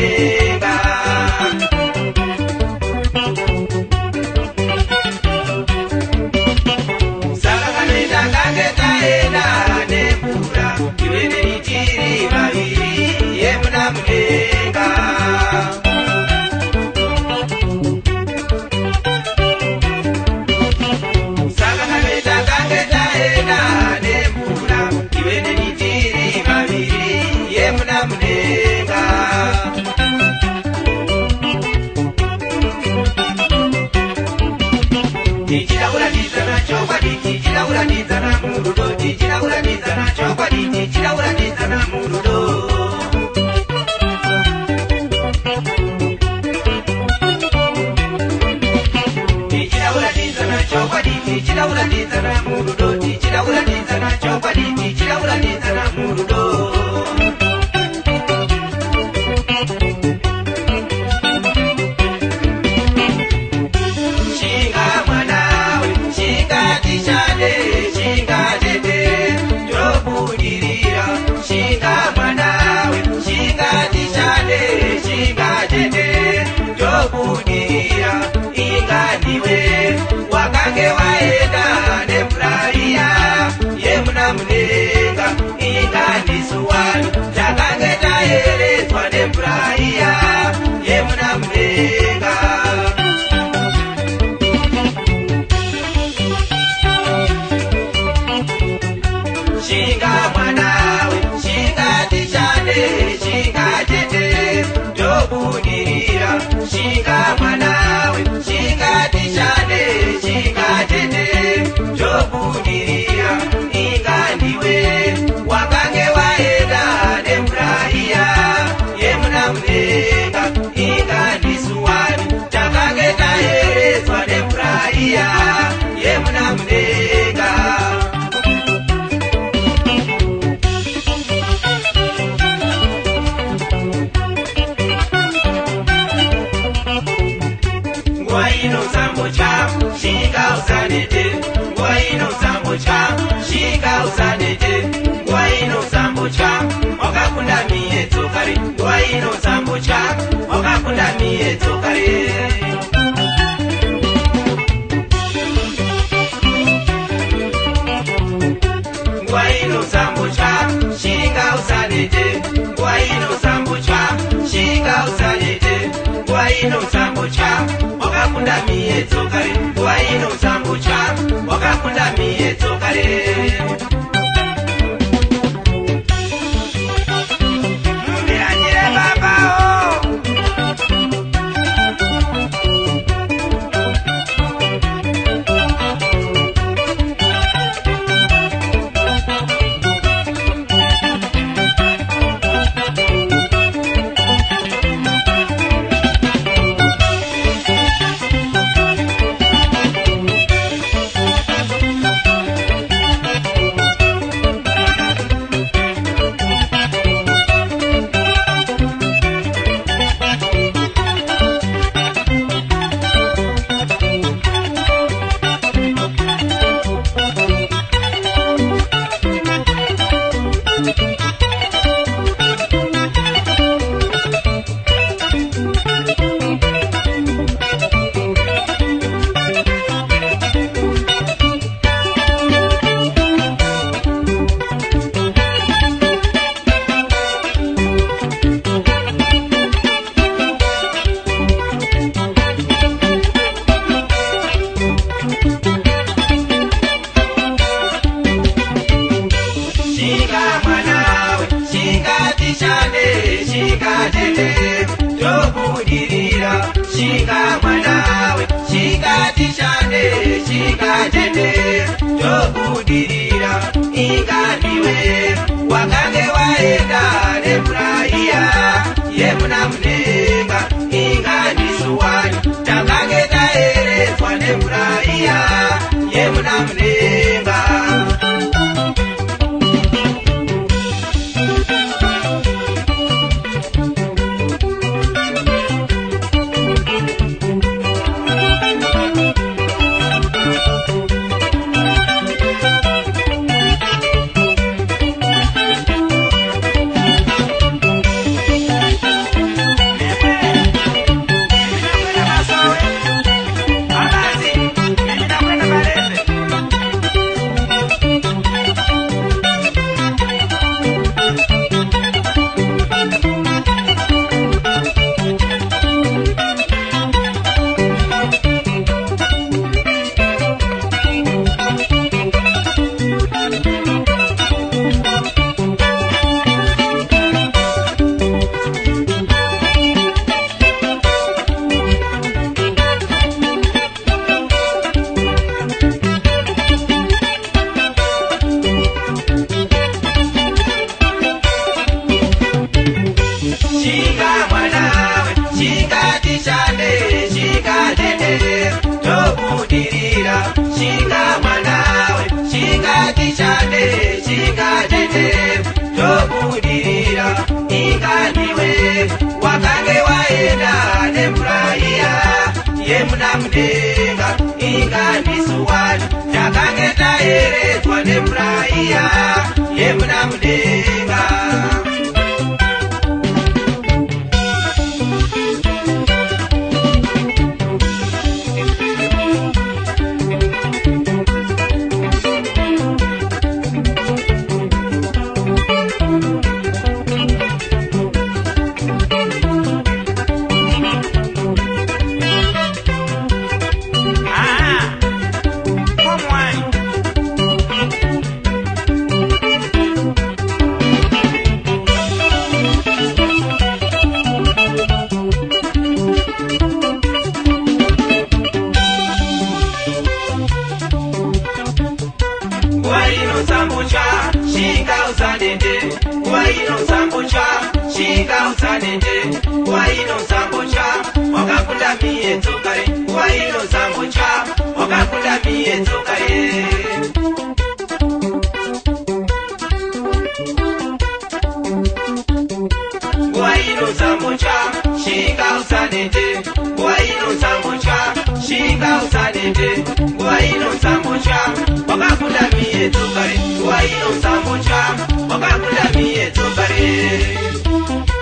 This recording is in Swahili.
munenga. Saka kanoita kange taenda nemvura, iwe neitiri vaviri yemuna munenga. Saka kanoita kange taenda nemvura, iwe neitiri vaviri yemuna munenga. Tichida kuratidzana chokwadi, tichida kuratidzana murudo, tichida kuratidzana chokwadi, tichida kuratidzana murudo. Tichida kuratidzana chokwadi, tichida kuratidzana murudo, tichida kuratidzana chokwadi, tichida kuratidzana murudo. Shinga mwanawe, shinga tishane, shinga tete, ndobudirira. Shinga mwanawe, shinga tishane, shinga tete, ndobudirira. Inganiwe wakange waenda nemvuraiya yemuna munenga. Inganisuwani takange taeredzwa nemvuraiya yemuna munenga. Shinga mwanawe, shinga tishane, shinga tete, ndobudirira. Shinga mwanawe, shinga tishane, shinga tete, ndobudirira. Inganiwe wakange waenda nemvuraiya yemuna munenga. Inganisuwani takange taeredzwa nemvuraiya yemuna munenga. Nguwa ino zambocha, shinga usanete. Nguwa ino zambocha, shinga usanete. Nguwa ino zambocha, wakakunda miyedzo kare. Nguwa ino zambocha, wakakunda miyedzo kare. Nguwa ino zambocha, shinga usanete. Nguwa ino zambocha, shinga usanete. Nguwa ino zambocha, wakakunda miyedzo kare. Nguwa ino zambocha, wakakunda miyedzo kare. Mumiranyire babao. Shinga mwanawe, shinga tishane, shinga tete, ndobudirira. Inganiwe wakange waenda nemvuraiya yemuna munenga. Inganisuwani takange taeredzwa nemvuraiya yemuna munenga. mwanawe shikatishane shikatendere tobudirira shinga mwanawe shikatishane shikatendere tobudirira inganiwe wakange waenda nemuraiya yemunamudenga inganisuwani takange taeredzwa nemuraiya yemunamudenga Sambucha, shinga usanende, waino sambucha, shinga usanende, waino sambucha, wakakunda miye tokare, waino sambucha, wakakunda miye tokare. Waino sambucha, shinga usanende, waino sambucha, shinga usanende, waino sambucha, wakakunda miye tokare, waino sambucha, wakakunda miye tokare.